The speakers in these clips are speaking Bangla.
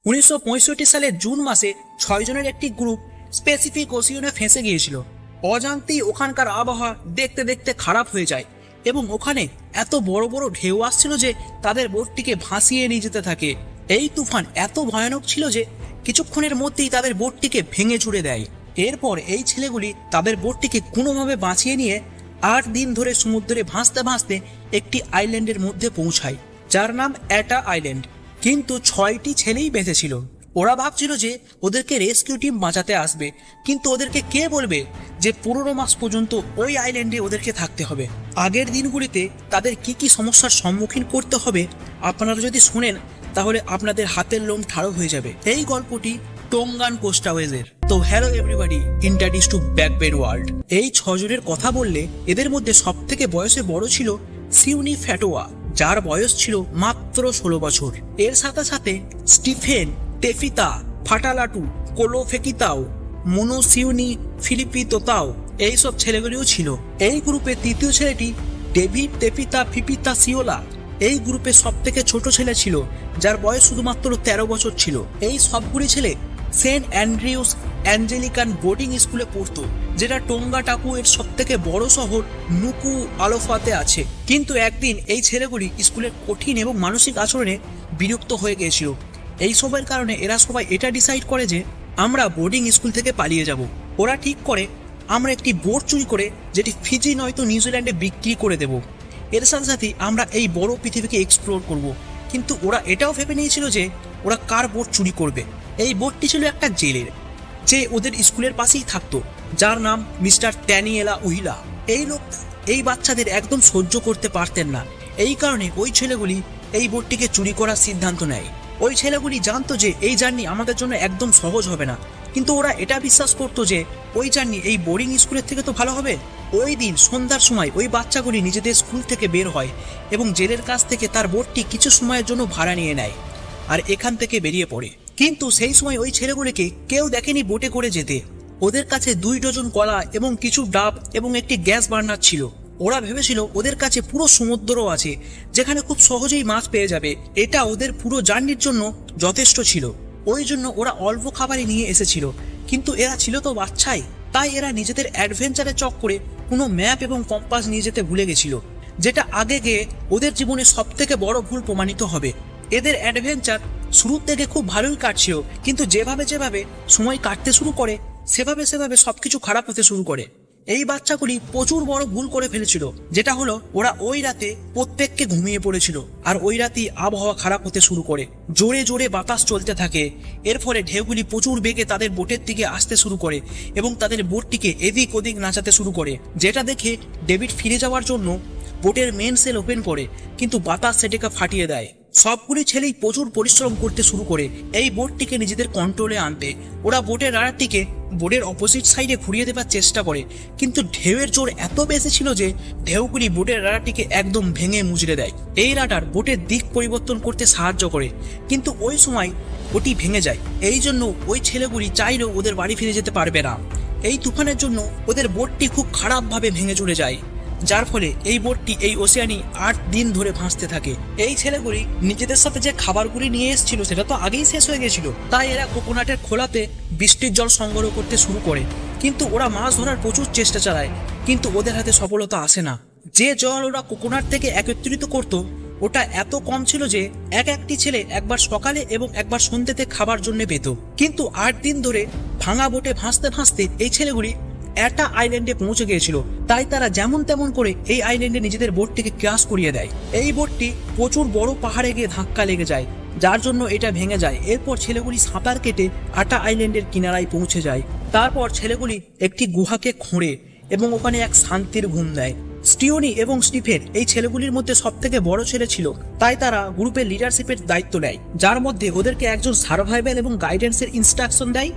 1965 সালের জুন মাসে 6 জনের একটি গ্রুপ স্পেসিফিক ওশিয়নে ফেঁসে গিয়েছিল। অজান্তেই ওখানকার আবহাওয়া দেখতে দেখতে খারাপ হয়ে যায় এবং ওখানে এত বড় বড় ঢেউ আসছিল যে তাদের বোটটিকে ভাসিয়ে নিয়ে যেতে থাকে। এই তুফান এত ভয়ানক ছিল যে কিছুক্ষণের মধ্যেই তাদের বোটটিকে ভেঙে চুরে দেয়। এরপর এই ছেলেগুলি তাদের বোটটিকে কোনোভাবে বাঁচিয়ে নিয়ে 8 দিন ধরে সমুদ্রে ভাসতে ভাসতে একটি আইল্যান্ডের মধ্যে পৌঁছায়, যার নাম অ্যাটা আইল্যান্ড। কিন্তু 6টি ছেলেই বেঁচে ছিল। ওরা ভাবছিল যে ওদেরকে রেস্কিউ টিম বাঁচাতে আসবে, কিন্তু ওদেরকে কে বলবে যে 15 মাস পর্যন্ত ওই আইল্যান্ডে ওদেরকে থাকতে হবে। আগের দিনগুলিতে তাদের কি কি সমস্যার সম্মুখীন করতে হবে আপনারা যদি শুনেন তাহলে আপনাদের হাতের লোম ঠাড়ো হয়ে যাবে। এই গল্পটি টোঙ্গান কোস্টাওয়েজের। তো hello everybody, introduce to backbed world. এই 6 জনের কথা বললে এদের মধ্যে সব থেকে বয়সে বড় ছিল সিউনি ফ্যাটোয়া, যার বয়স ছিল মাত্র 16 বছর। এর সাথে সাথে স্টিফেন, টেফিতা, ফাটালাটু, কোলো ফেকিতাও, মোনোসিউনি, ফিলিপি তোতাও এইসব ছেলেগুলিও ছিল। এই গ্রুপে তৃতীয় ছেলেটি ডেভিড টেফিতা ফিপিতা সিওলা। এই গ্রুপে সব থেকে ছোট ছেলে ছিল, যার বয়স শুধুমাত্র 13 বছর ছিল। এই সবগুলি ছেলে সেন্ট অ্যান্ড্রিউস অ্যাঞ্জেলিকান বোর্ডিং স্কুলে পড়তো, যেটা টোঙ্গা টাপু এর সব থেকে বড় শহর নুকু আলোফাতে আছে। কিন্তু একদিন এই ছেলেগুলি স্কুলের কঠিন এবং মানসিক আচরণে বিরক্ত হয়ে গিয়েছিল। এই সবের কারণে এরা সবাই এটা ডিসাইড করে যে আমরা বোর্ডিং স্কুল থেকে পালিয়ে যাব। ওরা ঠিক করে আমরা একটি বোট চুরি করে যেটি ফিজি নয়তো নিউজিল্যান্ডে বিক্রি করে দেব। এর সাথে সাথে আমরা এই বড় পৃথিবীকে এক্সপ্লোর করব। কিন্তু ওরা এটাও ভেবে নিয়েছিল যে ওরা কার বোট চুরি করবে। এই বোটটি ছিল একটা জেলের, যে ওদের স্কুলের পাশেই থাকতো, যার নাম মিস্টার ট্যানিয়েলা উহিলা। এই লোক এই বাচ্চাদের একদম সহ্য করতে পারতেন না। এই কারণে ওই ছেলেগুলি এই বোটটিকে চুরি করার সিদ্ধান্ত নেয়। ওই ছেলেগুলি জানতো যে এই জার্নি আমাদের জন্য একদম সহজ হবে না, কিন্তু ওরা এটা বিশ্বাস করতো যে ওই জার্নি এই বোর্ডিং স্কুলের থেকে তো ভালো হবে। ওই দিন সন্ধ্যার সময় ওই বাচ্চাগুলি নিজেদের স্কুল থেকে বের হয় এবং জেলের কাছ থেকে তার বোটটি কিছু সময়ের জন্য ভাড়া নিয়ে নেয় আর এখান থেকে বেরিয়ে পড়ে। কিন্তু সেই সময় ওই ছেলেগুলিকে কেউ দেখেনি বোটে করে যেতে। ওদের কাছে 2 ডজন কলা এবং কিছু ডাব এবং একটি গ্যাস বার্নার ছিল। ওরা ভেবেছিল ওদের কাছে পুরো সমুদ্রও আছে, যেখানে খুব সহজেই মাছ পেয়ে যাবে। এটা ওদের পুরো জার্নির জন্য যথেষ্ট ছিল। ওই জন্য ওরা অল্প খাবারই নিয়ে এসেছিল। কিন্তু এরা ছিল তো বাচ্চাই, তাই এরা নিজেদের অ্যাডভেঞ্চারের চক্করে কোনো ম্যাপ এবং কম্পাস নিয়ে যেতে ভুলে গেছিল, যেটা আগে গিয়ে ওদের জীবনে সব থেকে বড় ভুল প্রমাণিত হবে। এদের অ্যাডভেঞ্চার শুরুর থেকে খুব ভালোই কাটছিল, কিন্তু যেভাবে সময় কাটতে শুরু করে সেভাবে সবকিছু খারাপ হতে শুরু করে। এই বাচ্চাগুলি প্রচুর বড় ভুল করে ফেলেছিল, যেটা হলো ওরা ওই রাতে প্রত্যেককে ঘুমিয়ে পড়েছিল। আর ওই রাতেই আবহাওয়া খারাপ হতে শুরু করে, জোরে জোরে বাতাস চলতে থাকে। এর ফলে ঢেউগুলি প্রচুর বেগে তাদের বোটের দিকে আসতে শুরু করে এবং তাদের বোটটিকে এদিক ওদিক নাচাতে শুরু করে, যেটা দেখে ডেভিড ফিরে যাওয়ার জন্য বোটের মেন সেল ওপেন করে, কিন্তু বাতাস সেটাকে ফাটিয়ে দেয়। সবগুলি ছেলেই প্রচুর পরিশ্রম করতে শুরু করে এই বোটটিকে নিজেদের কন্ট্রোলে আনতে। ওরা বোটের রাডারটিকে বোটের অপোজিট সাইডে ঘুরিয়ে দেওয়ার চেষ্টা করে, কিন্তু ঢেউয়ের জোর এত বেশি ছিল যে ঢেউগুলি বোটের রাডারটিকে একদম ভেঙে মুচড়ে দেয়। এই রাডার বোটের দিক পরিবর্তন করতে সাহায্য করে, কিন্তু ওই সময় ওটি ভেঙে যায়। এই জন্য ওই ছেলেগুলি চাইলেও ওদের বাড়ি ফিরে যেতে পারবে না। এই তুফানের জন্য ওদের বোটটি খুব খারাপভাবে ভেঙে চলে যায়, যার ফলে এই বোটটি এই ওশিয়ানে 8 দিন ধরে ভাসতে থাকে। এই ছেলেগুলি নিজেদের সাথে যে খাবারগুলি নিয়ে এসেছিল সেটা তো আগেই শেষ হয়ে গেছিল, তাই এরা কোকোনাটের খোলাতে বৃষ্টির জল সংগ্রহ করতে শুরু করে। কিন্তু ওরা মাছ ধরার প্রচুর চেষ্টা চালায়, কিন্তু ওদের হাতে সফলতা আসে না। যে জল ওরা কোকোনাট থেকে একত্রিত করত ওটা এত কম ছিল যে একটি ছেলে একবার সকালে এবং একবার সন্ধ্যেতে খাবার জন্য পেত। কিন্তু 8 দিন ধরে ভাঙা বোটে ভাসতে ভাসতে এই ছেলেগুলি একটা আইল্যান্ডে পৌঁছে গিয়েছিল, তাই তারা যেমন তেমন করে এই আইল্যান্ডে নিজেদের বোটটিকে ক্র্যাশ করিয়ে দেয়। এই বোটটি প্রচুর বড় পাহাড়ে গিয়ে ধাক্কা লেগে যায়, যার জন্য এটা ভেঙে যায়। এরপর ছেলেগুলি সাঁতার কেটে আটা আইল্যান্ডের কিনারায় পৌঁছে যায়। তারপর ছেলেগুলি একটি গুহাকে খোঁড়ে এবং ওখানে এক শান্তির ঘুম দেয়। স্টিওনি এবং স্টিফেন এই ছেলেগুলির মধ্যে সব থেকে বড় ছেলে ছিল, তাই তারা গ্রুপের লিডারশিপের দায়িত্ব নেয়, যার মধ্যে ওদেরকে একজন সার্ভাইভাল এবং গাইডেন্সের ইনস্ট্রাকশন দেয়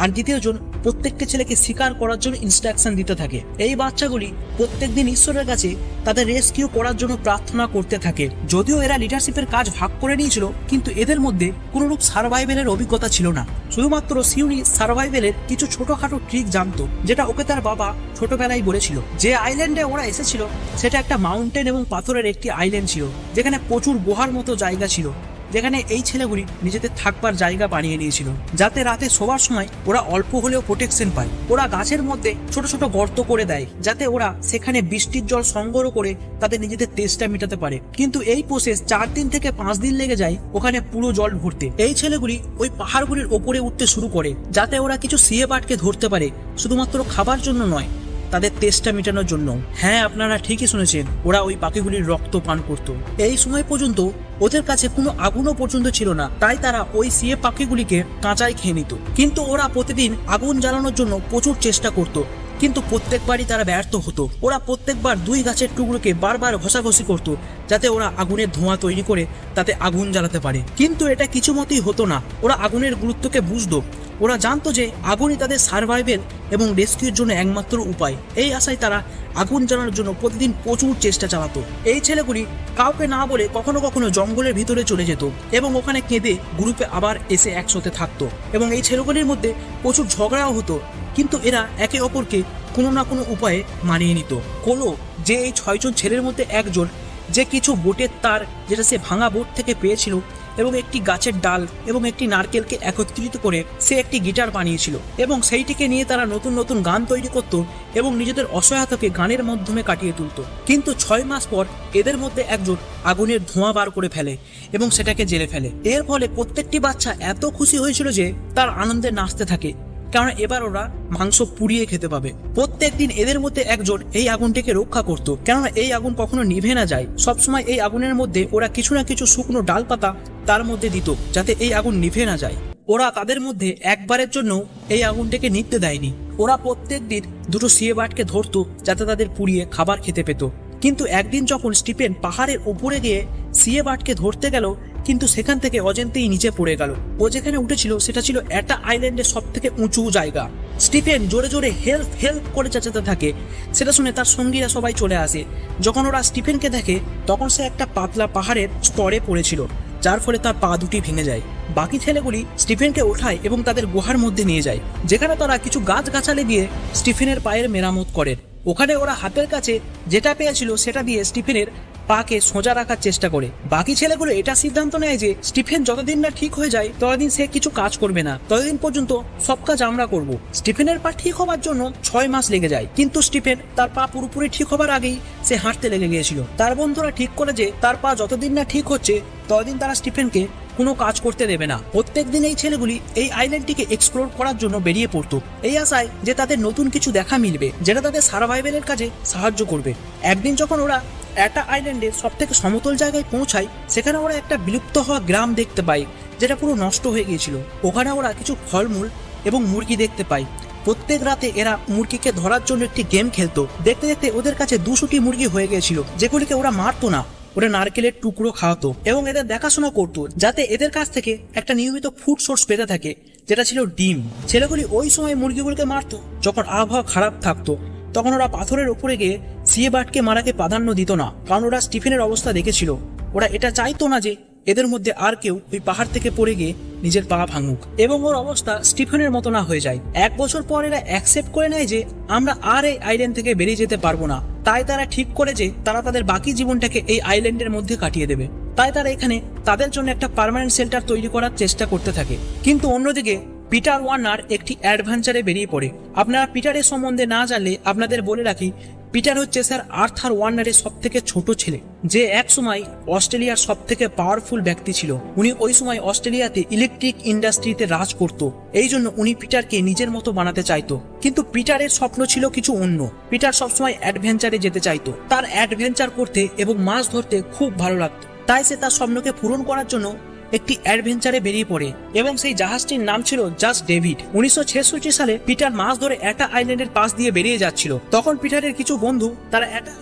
আর দ্বিতীয়জন প্রত্যেকটা ছেলেকে শিকার করার জন্য ইনস্ট্রাকশন দিতে থাকে। এই বাচ্চাগুলি প্রত্যেকদিন ঈশ্বরের কাছে তাদের রেস্কিউ করার জন্য প্রার্থনা করতে থাকে। যদিও এরা লিডারশিপের কাজ ভাগ করে নিয়েছিল, কিন্তু এদের মধ্যে কোনোরূপ সার্ভাইভেলের অভিজ্ঞতা ছিল না। শুধুমাত্র সিউনি সার্ভাইভেলের কিছু ছোটখাটো ট্রিক জানতো, যেটা ওকে তার বাবা ছোটবেলায় বলেছিল। যে আইল্যান্ডে ওরা এসেছিল সেটা একটা মাউন্টেন এবং পাথরের একটি আইল্যান্ড ছিল, যেখানে প্রচুর গুহার মতো জায়গা ছিল। যেখানে এই ছেলেগুলি নিজেদের থাকবার জায়গা বানিয়ে নিয়েছিল, যাতে রাতে শোবার সময় ওরা অল্প হলেও প্রোটেকশন পায়। ওরা গাছের মধ্যে ছোট ছোট গর্ত করে দেয়, যাতে ওরা সেখানে বৃষ্টির জল সংগ্রহ করে তাদের নিজেদের তেষ্টা মেটাতে পারে। কিন্তু এই প্রসেস 4 দিন থেকে 5 দিন লেগে যায় ওখানে পুরো জল ভরতে। এই ছেলেগুলি ওই পাহাড়গুলির ওপরে উঠতে শুরু করে, যাতে ওরা কিছু সিয়ে বাটকে ধরতে পারে, শুধুমাত্র খাবার জন্য নয়, তাদের তেষ্টা মেটানোর জন্য। হ্যাঁ, আপনারা ঠিকই শুনেছেন, ওরা ওই পাখিগুলির রক্ত পান করত। এই সময় পর্যন্ত ওদের কাছে কোনো আগুনও পর্যন্ত ছিল না, তাই তারা ওই সিয়ে পাখিগুলিকে কাঁচাই খেয়ে নিত। কিন্তু ওরা প্রতিদিন আগুন জ্বালানোর জন্য প্রচুর চেষ্টা করত, কিন্তু প্রত্যেকবারই তারা ব্যর্থ হতো। ওরা প্রত্যেকবার 2 গাছের টুকরোকে বারবার ঘষাঘষি করত, যাতে ওরা আগুনের ধোঁয়া তৈরি করে তাতে আগুন জ্বালাতে পারে। কিন্তু এটা কিছু মতেই হতো না। ওরা আগুনের গুরুত্বকে বুঝতো। ওরা জানতো যে আগুনই তাদের সার্ভাইভেল এবং রেস্কিউর জন্য একমাত্র উপায়। এই আশায় তারা আগুন জ্বালানোর জন্য প্রতিদিন প্রচুর চেষ্টা চালাতো। এই ছেলেগুলি কাউকে না বলে কখনো কখনো জঙ্গলের ভিতরে চলে যেত এবং ওখানে কেঁদে গ্রুপে আবার এসে একসাথে থাকতো। এবং এই ছেলেগুলির মধ্যে প্রচুর ঝগড়াও হতো, কিন্তু এরা একে অপরকে কোনো না কোনো উপায়ে মানিয়ে নিত। কোলো, যে এই 6 জন ছেলের মধ্যে একজন, যে কিছু বোটের তার যেটা সে ভাঙা বোট থেকে পেয়েছিল এবং একটি গাছের ডাল এবং একটি নারকেলকে একত্রিত করে সে একটি গিটার বানিয়েছিল, এবং সেইটিকে নিয়ে তারা নতুন নতুন গান তৈরি করত এবং নিজেদের অসহায়তাকে গানের মাধ্যমে কাটিয়ে তুলত। কিন্তু 6 মাস পর এদের মধ্যে একজন আগুনের ধোঁয়া বার করে ফেলে এবং সেটাকে জেলে ফেলে। এর ফলে প্রত্যেকটি বাচ্চা এত খুশি হয়েছিল যে তার আনন্দে নাচতে থাকে, কারণ এবার ওরা মাংস পুড়িয়ে খেতে পাবে। প্রত্যেক দিন এদের মধ্যে একজন এই আগুনটিকে রক্ষা করত, কেননা এই আগুন কখনো নিভে না যায়। সবসময় এই আগুনের মধ্যে ওরা কিছু না কিছু শুকনো ডালপাতা তার মধ্যে দিত, যাতে এই আগুন নিভে না যায়। ওরা তাদের মধ্যে একবারের জন্য এই আগুনটাকে নিভতে দেয়নি। ওরা প্রত্যেক দিন 2টো সিয়ে বাটকে ধরতো, যাতে তাদের পুড়িয়ে খাবার খেতে পেত। কিন্তু একদিন যখন স্টিফেন পাহাড়ের উপরে গিয়ে সিয়ে বাটকে ধরতে গেল, কিন্তু সেখান থেকে অজান্তেই নিচে পড়ে গেল। ও যেখানে উঠেছিল সেটা ছিল একটা আইল্যান্ডের সব থেকে উঁচু জায়গা। স্টিফেন জোরে জোরে হেল্প হেল্প করে চেঁচাতে থাকে। সেটা শুনে তার সঙ্গীরা সবাই চলে আসে। যখন ওরা স্টিফেনকে দেখে, তখন সে একটা পাতলা পাহাড়ের স্তরে পড়েছিল, যার ফলে তার পা দুটি ভেঙে যায়। বাকি ছেলেগুলি স্টিফেনকে ওঠায় এবং তাদের গুহার মধ্যে নিয়ে যায়, যেখানে তারা কিছু গাছগাছালি দিয়ে স্টিফেনের পায়ের মেরামত করেন। ওখানে ওরা হাতের কাছে যেটা পেয়েছিল সেটা দিয়ে স্টিফেনের পাকে সোজা রাখার চেষ্টা করে। বাকি ছেলেগুলো এটা সিদ্ধান্ত নেয় যে স্টিফেন যতদিন না ঠিক হয়ে যায় ততদিন সে কিছু কাজ করবে না, ততদিন পর্যন্ত সব কাজ আমরা করব। স্টিফেনের পা ঠিক হবার জন্য 6 মাস লেগে যায়, কিন্তু স্টিফেন তার পা পুরোপুরি ঠিক হবার আগেই সে হাঁটতে লেগে গিয়েছিল। তার বন্ধুরা ঠিক করে যে তার পা যতদিন না ঠিক হচ্ছে ততদিন তারা স্টিফেনকে কোনো কাজ করতে দেবে না। প্রত্যেক দিন এই ছেলেগুলি এই আইল্যান্ডটিকে এক্সপ্লোর করার জন্য বেরিয়ে পড়তো, এই আশায় যে তাদের নতুন কিছু দেখা মিলবে, যেটা তাদের সার্ভাইভেলের কাজে সাহায্য করবে। একদিন যখন ওরা একটা আইল্যান্ডের সব থেকে সমতল জায়গায় পৌঁছায়, সেখানে ওরা একটা বিলুপ্ত হওয়া গ্রাম দেখতে পায়, যেটা পুরো নষ্ট হয়ে গিয়েছিল। ওখানে ওরা কিছু ফলমূল এবং মুরগি দেখতে পায়। প্রত্যেক রাতে এরা মুরগিকে ধরার জন্য একটি গেম খেলতো। দেখতে দেখতে ওদের কাছে 200টি মুরগি হয়ে গিয়েছিল, যেগুলিকে ওরা মারতো না, ওরা নারকেলের টুকরো খাওয়াতো এবং এদের দেখাশোনা করতো, যাতে এদের কাছ থেকে একটা নিয়মিত ফুড সোর্স পেতে থাকে, যেটা ছিল ডিম। ছেলেগুলি ওই সময় মুরগিগুলোকে মারতো যখন আবহাওয়া খারাপ থাকতো। তখন ওরা পাথরের উপরে গিয়ে সিয়ে বাটকে মারাকে প্রাধান্য দিত না, কারণ ওরা স্টিফেনের অবস্থা দেখেছিল। ওরা এটা চাইতো না যে এদের মধ্যে আর কেউ ওই পাহাড় থেকে পড়ে গিয়ে নিজের পা ভাঙুক এবং ওর অবস্থা স্টিফেনের মতো না হয়ে যায়। 1 বছর পর এরা অ্যাকসেপ্ট করে নেয় যে আমরা আর এই আইল্যান্ড থেকে বেরিয়ে যেতে পারবো না। তাই তারা ঠিক করে যে তারা তাদের বাকি জীবনটাকে এই আইল্যান্ডের মধ্যে কাটিয়ে দেবে। তাই তারা এখানে তাদের জন্য একটা পার্মানেন্ট শেল্টার তৈরি করার চেষ্টা করতে থাকে। কিন্তু অন্যদিকে পিটার ওয়ার্নার একটি অ্যাডভেঞ্চারে বেরিয়ে পড়ে। আপনারা পিটারের সম্বন্ধে না জানলে আপনাদের বলে রাখি, পিটার হচ্ছে স্যার আর্থার ওয়ার্নারের সব থেকে ছোট ছেলে, যে এক সময় অস্ট্রেলিয়ার সব থেকে পাওয়ারফুল ব্যক্তি ছিল। উনি ওই সময় অস্ট্রেলিয়াতে ইলেকট্রিক ইন্ডাস্ট্রিতে রাজ করত। এই জন্য উনি পিটারকে নিজের মতো বানাতে চাইতো। কিন্তু পিটারের স্বপ্ন ছিল কিছু অন্য। পিটার সবসময় অ্যাডভেঞ্চারে যেতে চাইতো। তার অ্যাডভেঞ্চার করতে এবং মাছ ধরতে খুব ভালো লাগতো। তাই সে তার স্বপ্নকে পূরণ করার জন্য একটি অ্যাডভেঞ্চারে বেরিয়ে পড়ে এবং সেই জাহাজটির নাম ছিল জাস্ট ডেভিড। 1966 সালে পিটার মাছ ধরে একটা আইল্যান্ডের পাশ দিয়ে বেরিয়ে যাচ্ছিল। তখন পিটারের কিছু বন্ধু তারা একটা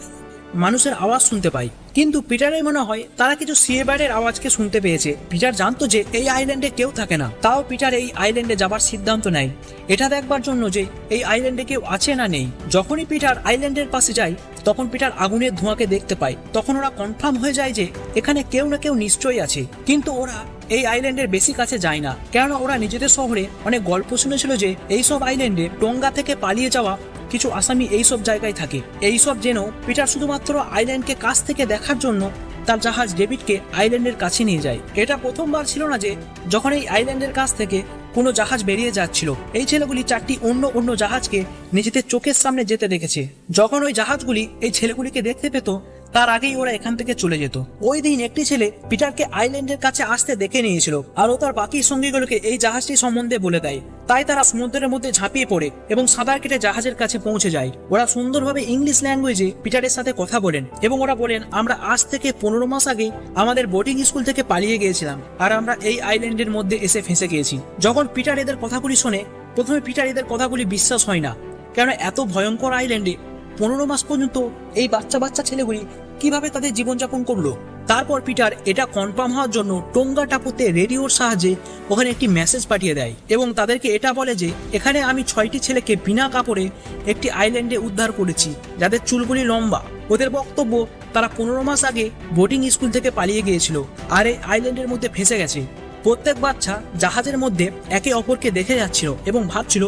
মানুষের আওয়াজ শুনতে পায়, কিন্তু পিটারের মনে হয় তারা কিছু সিয়েবার্ডের আওয়াজকে শুনতে পেয়েছে। পিটার জানতো যে এই আইল্যান্ডে কেউ থাকে না, তাও পিটার এই আইল্যান্ডে যাবার সিদ্ধান্ত নেয়, এটা দেখবার জন্য যে এই আইল্যান্ডে কেউ আছে না নেই। যখনই পিটার আইল্যান্ডের পাশে যায়, তখন পিটার আগুনের ধোঁয়াকে দেখতে পায়। তখন ওরা কনফার্ম হয়ে যায় যে এখানে কেউ না কেউ নিশ্চয়ই আছে। কিন্তু ওরা এই আইল্যান্ডের বেশি কাছে যায় না, কেননা ওরা নিজেদের শহরে অনেক গল্প শুনেছিল যে এইসব আইল্যান্ডে টোঙ্গা থেকে পালিয়ে যাওয়া কিছু আসামি এইসব জায়গায় থাকে। এইসব জেনেও পিটার শুধুমাত্র আইল্যান্ডকে কাছ থেকে দেখার জন্য তার জাহাজ ডেভিডকে আইল্যান্ডের কাছে নিয়ে যায়। এটা প্রথমবার ছিল না যে যখন এই আইল্যান্ডের কাছ থেকে কোনো জাহাজ বেরিয়ে যাচ্ছিল। এই ছেলেগুলি 4টি অন্য অন্য জাহাজকে নিজেদের চোখের সামনে যেতে দেখেছে। যখন ওই জাহাজগুলি এই ছেলেগুলিকে দেখতে পেত তার আগেই ওরা এখান থেকে চলে যেত। ওই দিন একটি ছেলে পিটারকে আইল্যান্ডের কাছে আসতে দেখে নিয়েছিল আর ও তার বাকি সঙ্গীগুলোকে এই জাহাজটি সম্বন্ধে বলে দেয়। তাই তারা সমুদ্রের মধ্যে ঝাঁপিয়ে পড়ে এবং সাঁতার কেটে জাহাজের কাছে পৌঁছে যায়। ওরা সুন্দরভাবে ইংলিশ ল্যাঙ্গুয়েজে পিটারের সাথে কথা বলেন এবং ওরা বলেন, আমরা আজ থেকে 15 মাস আগে আমাদের বোটিং স্কুল থেকে পালিয়ে গিয়েছিলাম আর আমরা এই আইল্যান্ডের মধ্যে এসে ফেঁসে গিয়েছি। যখন পিটার এদের কথাগুলি শোনে, প্রথমে পিটার এদের কথাগুলি বিশ্বাস হয় না, কারণ এত ভয়ঙ্কর আইল্যান্ডে 15 মাস পর্যন্ত এই বাচ্চা বাচ্চা ছেলেগুলি কিভাবে তাদের জীবনযাপন করলো। তারপর পিটার এটা কনফার্ম হওয়ার জন্য টোঙ্গা টাপুতে রেডিওর সাহায্যে ওখানে একটি মেসেজ পাঠিয়ে দেয় এবং তাদেরকে এটা বলে যে এখানে আমি 6টি ছেলেকে বিনা কাপড়ে একটি আইল্যান্ডে উদ্ধার করেছি যাদের চুলগুলি লম্বা। ওদের বক্তব্য তারা 15 মাস আগে বোটিং স্কুল থেকে পালিয়ে গিয়েছিল আর এই আইল্যান্ডের মধ্যে ফেঁসে গেছে। প্রত্যেক বাচ্চা জাহাজের মধ্যে একে অপরকে দেখে যাচ্ছিল এবং ভাবছিল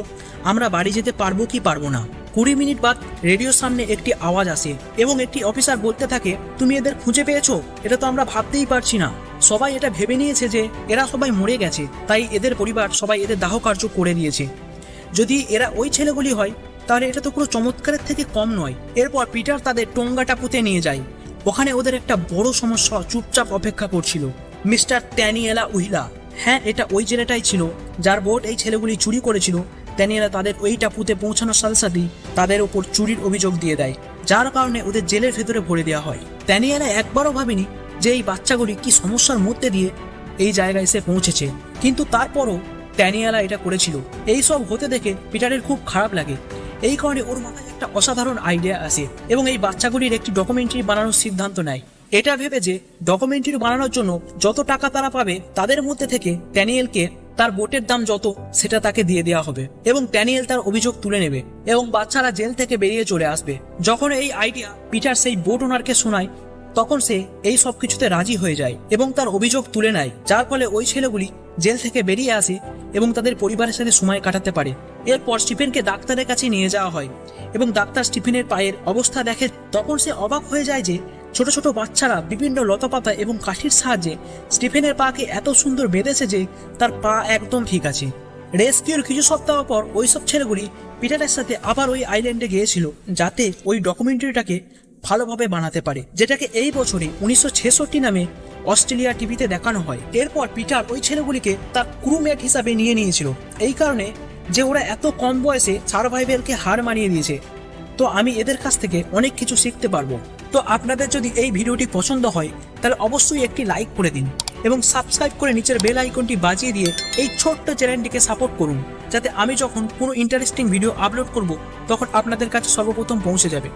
আমরা বাড়ি যেতে পারবো কি পারবো না। 20 মিনিট বাদ রেডিওর সামনে একটি আওয়াজ আসে এবং একটি অফিসার বলতে থাকে, তুমি এদের খুঁজে পেয়েছো? এটা তো আমরা ভাবতেই পারছি না। সবাই এটা ভেবে নিয়েছে যে এরা সবাই মরে গেছে, তাই এদের পরিবার সবাই এদের দাহ কার্য করে দিয়েছে। যদি এরা ওই ছেলেগুলি হয় তাহলে এটা তো পুরো চমৎকারের থেকে কম নয়। এরপর পিটার তাদের টোঙ্গা টাপুতে নিয়ে যায়। ওখানে ওদের একটা বড় সমস্যা চুপচাপ অপেক্ষা করছিল, মিস্টার ড্যানিয়েলা উইলা। হ্যাঁ, এটা ওই জেলেটাই ছিল যার বোট এই ছেলেগুলি চুরি করেছিল। ড্যানিয়েলা তাদের ওই টাপুতে পৌঁছানোর সাথে সাথেই তাদের ওপর চুরির অভিযোগ দিয়ে দেয়, যার কারণে ওদের জেলের ভেতরে ভরে দেওয়া হয়। ড্যানিয়েলা একবারও ভাবেনি যে এই বাচ্চাগুলি কি সমস্যার মধ্যে দিয়ে এই জায়গায় এসে পৌঁছেছে, কিন্তু তারপরও ড্যানিয়েলা এটা করেছিল। এই সব হতে দেখে পিটারের খুব খারাপ লাগে। এই কারণে ওর মাথায় একটা অসাধারণ আইডিয়া আসে এবং এই বাচ্চাগুলির একটি ডকুমেন্টারি বানানোর সিদ্ধান্ত নেয়। এটা ভেবে যে ডকুমেন্টারি বানানোর জন্য যত টাকা তারা পাবে তাদের মধ্যে থেকে ড্যানিয়েলকে তার বোটের দাম যত সেটা তাকে দিয়ে দেওয়া হবে এবং ড্যানিয়েল তার অভিযোগ তুলে নেবে এবং বাচ্চারা জেল থেকে বেরিয়ে চলে আসবে। যখন এই আইডিয়া পিটার সেই বোট ওনারকে শোনায় তখন সে এই সব কিছুতে রাজি হয়ে যায় এবং তার অভিযোগ তুলে নেয়, যার ফলে ওই ছেলেগুলি জেল থেকে বেরিয়ে আসে এবং তাদের পরিবারের সাথে সময় কাটাতে পারে। এরপর স্টিফেনকে ডাক্তারের কাছে নিয়ে যাওয়া হয় এবং ডাক্তার স্টিফেনের পায়ের অবস্থা দেখে। তখন সে অবাক হয়ে যায় যে ছোট ছোট বাচ্চারা বিভিন্ন লতাপাতা এবং কাঠির সাহায্যে স্টিফেনের পাকে এত সুন্দর বেঁধেছে যে তার পা একদম ঠিক আছে। রেস্কিউর কিছু সপ্তাহ পর ওইসব ছেলেগুলি পিটারের সাথে আবার ওই আইল্যান্ডে গিয়েছিল যাতে ওই ডকুমেন্টারিটাকে ভালোভাবে বানাতে পারে, যেটাকে এই বছরে 1966 নামে অস্ট্রেলিয়া টিভিতে দেখানো হয়। এরপর পিটার ওই ছেলেগুলিকে তার ক্রুমেট হিসাবে নিয়ে নিয়েছিল, এই কারণে যে ওরা এত কম বয়সে সার্ভাইভালকে হার মানিয়ে দিয়েছে। তো আমি এদের কাছ থেকে অনেক কিছু শিখতে পারবো। তো আপনাদের যদি এই ভিডিওটি পছন্দ হয় তাহলে অবশ্যই একটি লাইক করে দিন এবং সাবস্ক্রাইব করে নিচের বেল আইকনটি বাজিয়ে দিয়ে এই ছোট্ট চ্যানেলটিকে সাপোর্ট করুন, যাতে আমি যখন কোনো ইন্টারেস্টিং ভিডিও আপলোড করব তখন আপনাদের কাছে সর্বপ্রথম পৌঁছে যাবে।